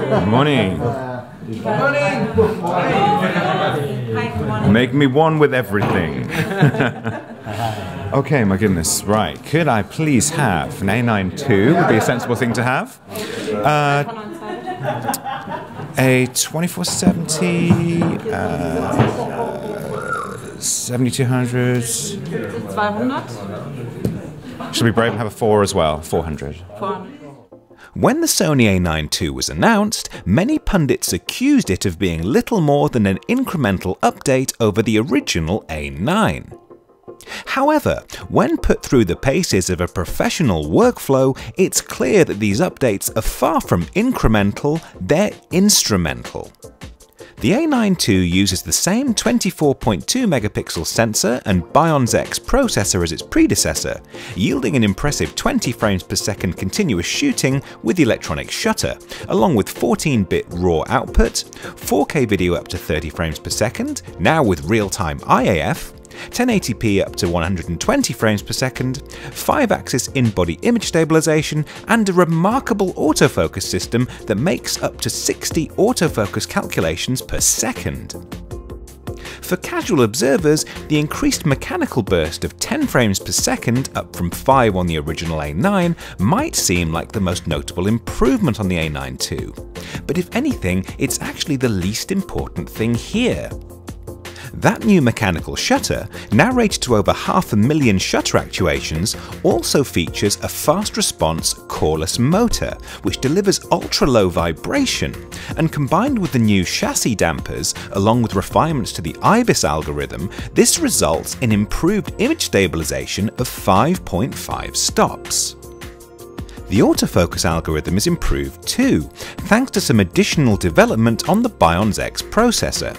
Good morning. Good morning. Hi, good morning. Make me one with everything. Okay, my goodness. Right. Could I please have an A9 II? Would be a sensible thing to have. A 2470, 7200. 200. Should we brave and have a 4 as well? 400. 400. When the Sony A9 II was announced, many pundits accused it of being little more than an incremental update over the original A9. However, when put through the paces of a professional workflow, it's clear that these updates are far from incremental, they're instrumental. The A9 II uses the same 24.2 megapixel sensor and Bionz X processor as its predecessor, yielding an impressive 20 frames per second continuous shooting with electronic shutter, along with 14-bit RAW output, 4K video up to 30 frames per second, now with real-time IAF, 1080p up to 120 frames per second, 5-axis in-body image stabilization, and a remarkable autofocus system that makes up to 60 autofocus calculations per second. For casual observers, the increased mechanical burst of 10 frames per second, up from 5 on the original A9, might seem like the most notable improvement on the A9 II. But if anything, it's actually the least important thing here. That new mechanical shutter, now rated to over 500,000 shutter actuations, also features a fast response Corliss motor, which delivers ultra-low vibration, and combined with the new chassis dampers, along with refinements to the IBIS algorithm, this results in improved image stabilization of 5.5 stops. The autofocus algorithm is improved too, thanks to some additional development on the Bionz X processor.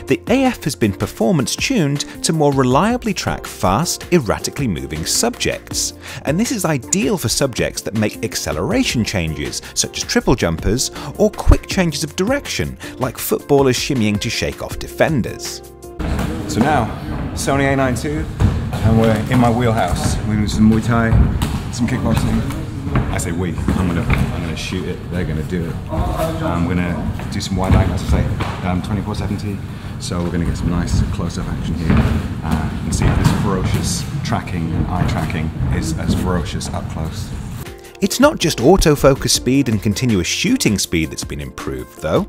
The AF has been performance-tuned to more reliably track fast, erratically moving subjects, and this is ideal for subjects that make acceleration changes, such as triple jumpers, or quick changes of direction, like footballers shimmying to shake off defenders. So now, Sony A9 II, and we're in my wheelhouse. We're going to do some Muay Thai, some kickboxing. I say we, I'm gonna shoot it, they're gonna do it. I'm gonna do some wide angle, as I say, 2470. So we're gonna get some nice close-up action here and see if this ferocious tracking and eye tracking is as ferocious up close. It's not just autofocus speed and continuous shooting speed that's been improved though.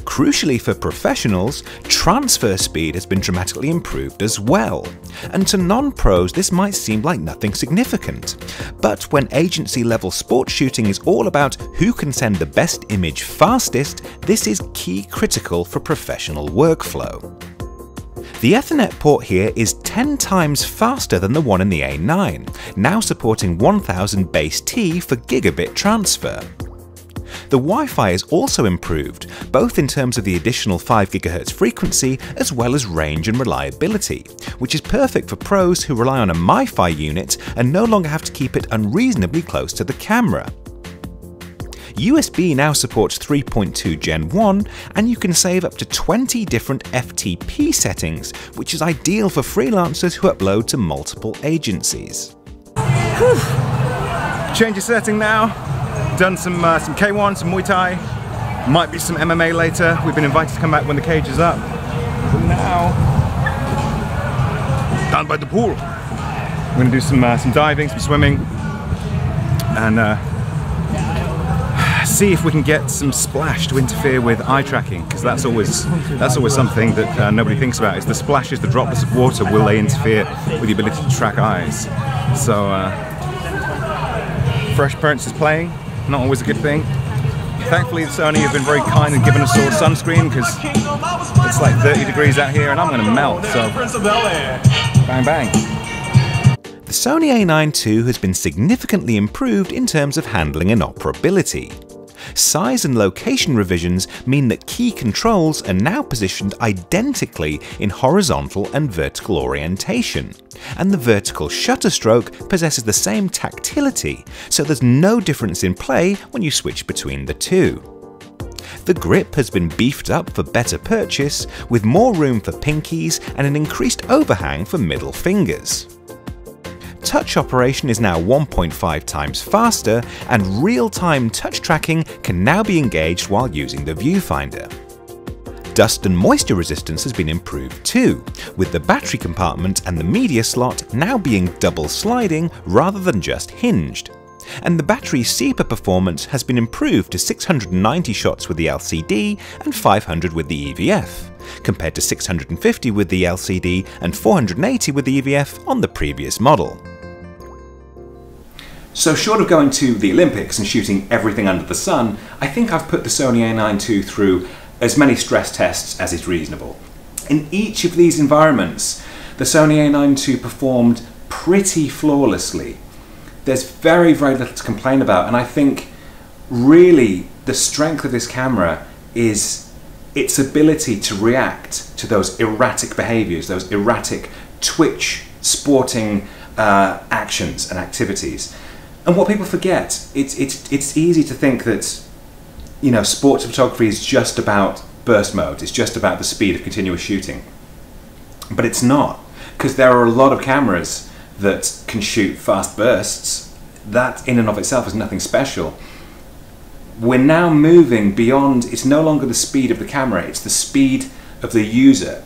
Crucially for professionals, transfer speed has been dramatically improved as well. And to non-pros this might seem like nothing significant. But when agency-level sports shooting is all about who can send the best image fastest, this is key critical for professional workflow. The Ethernet port here is 10 times faster than the one in the A9, now supporting 1000 base T for gigabit transfer. The Wi-Fi is also improved, both in terms of the additional 5 GHz frequency as well as range and reliability, which is perfect for pros who rely on a MiFi unit and no longer have to keep it unreasonably close to the camera. USB now supports 3.2 Gen 1, and you can save up to 20 different FTP settings, which is ideal for freelancers who upload to multiple agencies. Whew. Change of setting now. Done some K1, some Muay Thai. Might be some MMA later. We've been invited to come back when the cage is up. But now, down by the pool. We're going to do some diving, some swimming, and see if we can get some splash to interfere with eye tracking, because that's always something that nobody thinks about. Is the splashes, the droplets of water, will they interfere with the ability to track eyes? So fresh parents is playing, not always a good thing. Thankfully Sony have been very kind and given us all sunscreen, because it's like 30 degrees out here and I'm going to melt, so bang bang. The Sony A9 II has been significantly improved in terms of handling and operability. Size and location revisions mean that key controls are now positioned identically in horizontal and vertical orientation, and the vertical shutter stroke possesses the same tactility, so there's no difference in play when you switch between the two. The grip has been beefed up for better purchase, with more room for pinkies and an increased overhang for middle fingers. touch operation is now 1.5 times faster, and real-time touch tracking can now be engaged while using the viewfinder. Dust and moisture resistance has been improved too, with the battery compartment and the media slot now being double sliding rather than just hinged. And the battery SEPA performance has been improved to 690 shots with the LCD and 500 with the EVF, compared to 650 with the LCD and 480 with the EVF on the previous model. So short of going to the Olympics and shooting everything under the sun, I think I've put the Sony A9 II through as many stress tests as is reasonable. In each of these environments, the Sony A9 II performed pretty flawlessly. There's very, very little to complain about, and I think really the strength of this camera is its ability to react to those erratic behaviors, those erratic twitch sporting actions and activities. And what people forget, it's easy to think that, you know, sports photography is just about burst mode, it's just about the speed of continuous shooting. But it's not, because there are a lot of cameras that can shoot fast bursts. That in and of itself is nothing special. We're now moving beyond, it's no longer the speed of the camera, it's the speed of the user.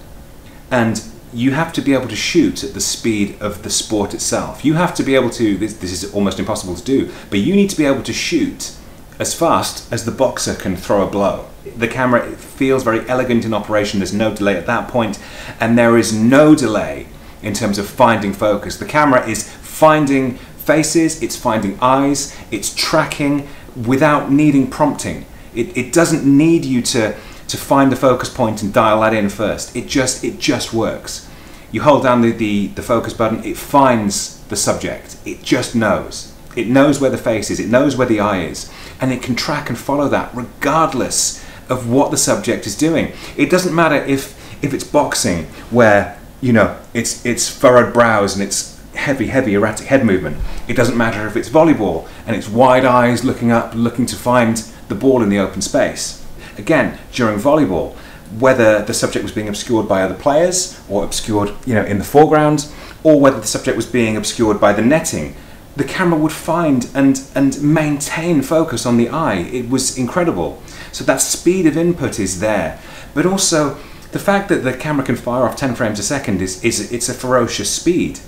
And you have to be able to shoot at the speed of the sport itself. You have to be able to, this is almost impossible to do, but you need to be able to shoot as fast as the boxer can throw a blow. The camera feels very elegant in operation, there's no delay at that point, and there is no delay in terms of finding focus. The camera is finding faces, it's finding eyes, it's tracking without needing prompting. It doesn't need you to find the focus point and dial that in first. It just works. You hold down the focus button, it finds the subject. It just knows. It knows where the face is, it knows where the eye is, and it can track and follow that regardless of what the subject is doing. It doesn't matter if it's boxing, where, you know, it's furrowed brows and it's heavy erratic head movement. It doesn't matter if it's volleyball and it's wide eyes looking up, looking to find the ball in the open space. Again, during volleyball, whether the subject was being obscured by other players or obscured, you know, in the foreground, or whether the subject was being obscured by the netting, the camera would find and maintain focus on the eye. It was incredible. So that speed of input is there, but also the fact that the camera can fire off 10 frames a second it's a ferocious speed.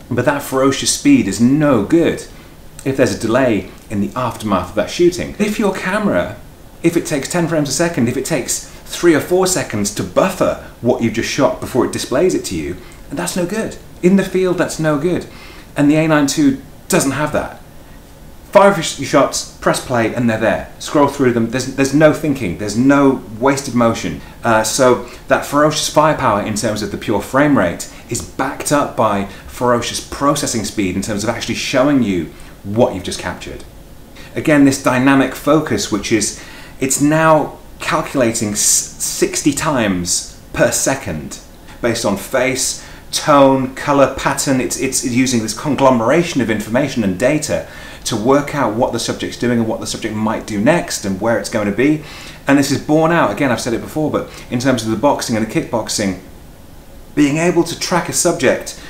But that ferocious speed is no good if there's a delay in the aftermath of that shooting. If your camera, if it takes 10 frames a second, if it takes 3 or 4 seconds to buffer what you've just shot before it displays it to you, that's no good. In the field, that's no good. And the A9 II doesn't have that. Fire your shots, press play, and they're there. Scroll through them, there's no thinking, there's no wasted motion. So that ferocious firepower in terms of the pure frame rate is backed up by ferocious processing speed in terms of actually showing you what you've just captured. Again, this dynamic focus, which is, it's now calculating 60 times per second based on face, tone, color, pattern. It's using this conglomeration of information and data to work out what the subject's doing and what the subject might do next and where it's going to be. And this is borne out, again, I've said it before, but in terms of the boxing and the kickboxing, being able to track a subject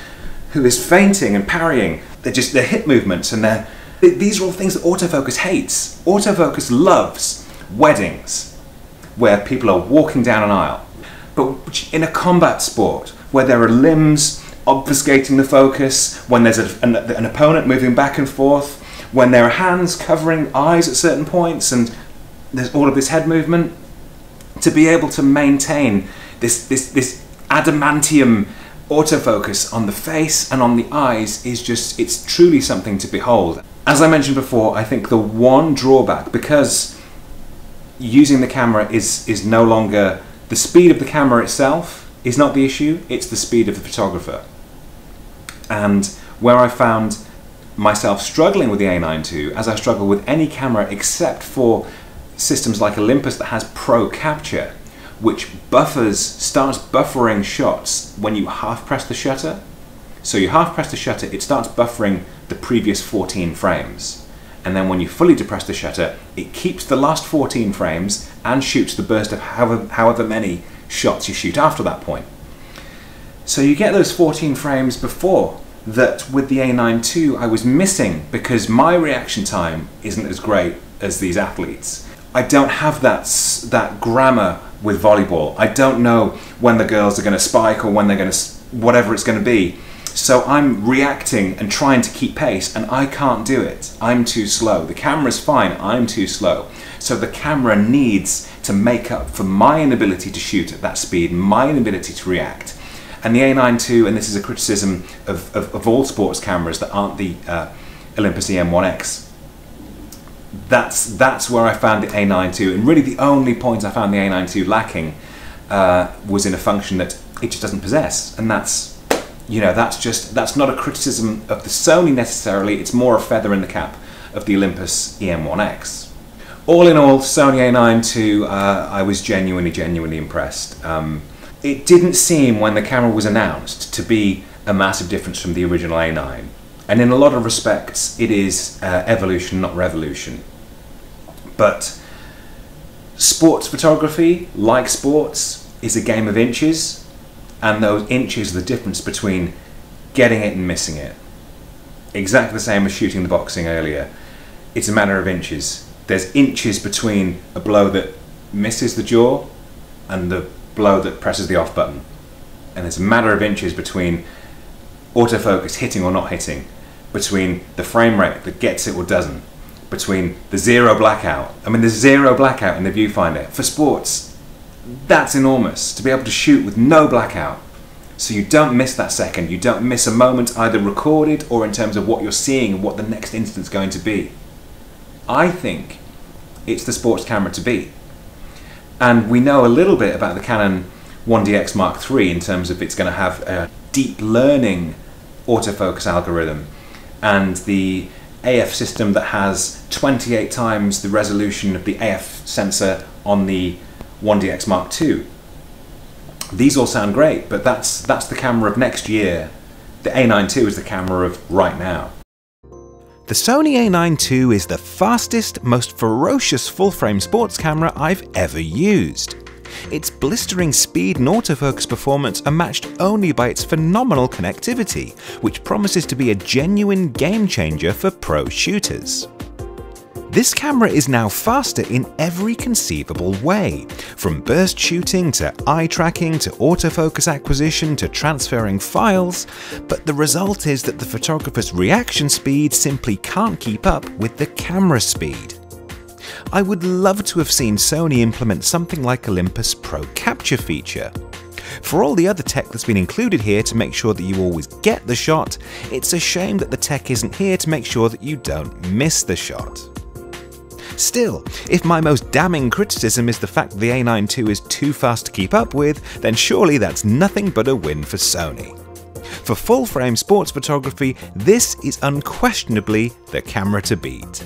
who is feinting and parrying, their hip movements, and these are all things that autofocus hates. Autofocus loves weddings, where people are walking down an aisle. But in a combat sport, where there are limbs obfuscating the focus, when there's an opponent moving back and forth, when there are hands covering eyes at certain points, and there's all of this head movement, to be able to maintain this adamantium autofocus on the face and on the eyes is just, it's truly something to behold. As I mentioned before, I think the one drawback, because using the camera is no longer, the speed of the camera itself is not the issue, it's the speed of the photographer. And where I found myself struggling with the A9 II, as I struggle with any camera except for systems like Olympus that has Pro Capture, which starts buffering shots when you half press the shutter. So you half press the shutter, it starts buffering the previous 14 frames. And then when you fully depress the shutter, it keeps the last 14 frames and shoots the burst of however many shots you shoot after that point. So you get those 14 frames before that with the A9 II I was missing because my reaction time isn't as great as these athletes. I don't have that grammar with volleyball. I don't know when the girls are going to spike or when they're going to, whatever it's going to be. So I'm reacting and trying to keep pace, and I can't do it. I'm too slow. The camera's fine, I'm too slow. So the camera needs to make up for my inability to shoot at that speed, my inability to react. And the A9 II, and this is a criticism of all sports cameras that aren't the Olympus EM1X, that's where I found the A9 II, and really the only point I found the A9 II lacking was in a function that it just doesn't possess, and that's, you know, that's not a criticism of the Sony necessarily, it's more a feather in the cap of the Olympus EM1X. All in all, Sony A9 II, I was genuinely impressed. It didn't seem, when the camera was announced, to be a massive difference from the original A9. And in a lot of respects, it is evolution, not revolution. But sports photography, like sports, is a game of inches, and those inches are the difference between getting it and missing it. Exactly the same as shooting the boxing earlier. It's a matter of inches. There's inches between a blow that misses the jaw and the blow that presses the off button. And it's a matter of inches between autofocus hitting or not hitting, between the frame rate that gets it or doesn't, between the zero blackout. I mean, there's zero blackout in the viewfinder. For sports, that's enormous, to be able to shoot with no blackout. So you don't miss that second, you don't miss a moment either recorded or in terms of what you're seeing and what the next instant's going to be. I think it's the sports camera to beat. And we know a little bit about the Canon 1DX Mark III in terms of it's going to have a deep learning autofocus algorithm and the AF system that has 28 times the resolution of the AF sensor on the 1DX Mark II. These all sound great, but that's the camera of next year. The A9 II is the camera of right now. The Sony A9 II is the fastest, most ferocious full-frame sports camera I've ever used. Its blistering speed and autofocus performance are matched only by its phenomenal connectivity, which promises to be a genuine game changer for pro shooters. This camera is now faster in every conceivable way, from burst shooting to eye tracking to autofocus acquisition to transferring files, but the result is that the photographer's reaction speed simply can't keep up with the camera speed. I would love to have seen Sony implement something like Olympus Pro Capture feature. For all the other tech that's been included here to make sure that you always get the shot, it's a shame that the tech isn't here to make sure that you don't miss the shot. Still, if my most damning criticism is the fact that the A9 II is too fast to keep up with, then surely that's nothing but a win for Sony. For full-frame sports photography, this is unquestionably the camera to beat.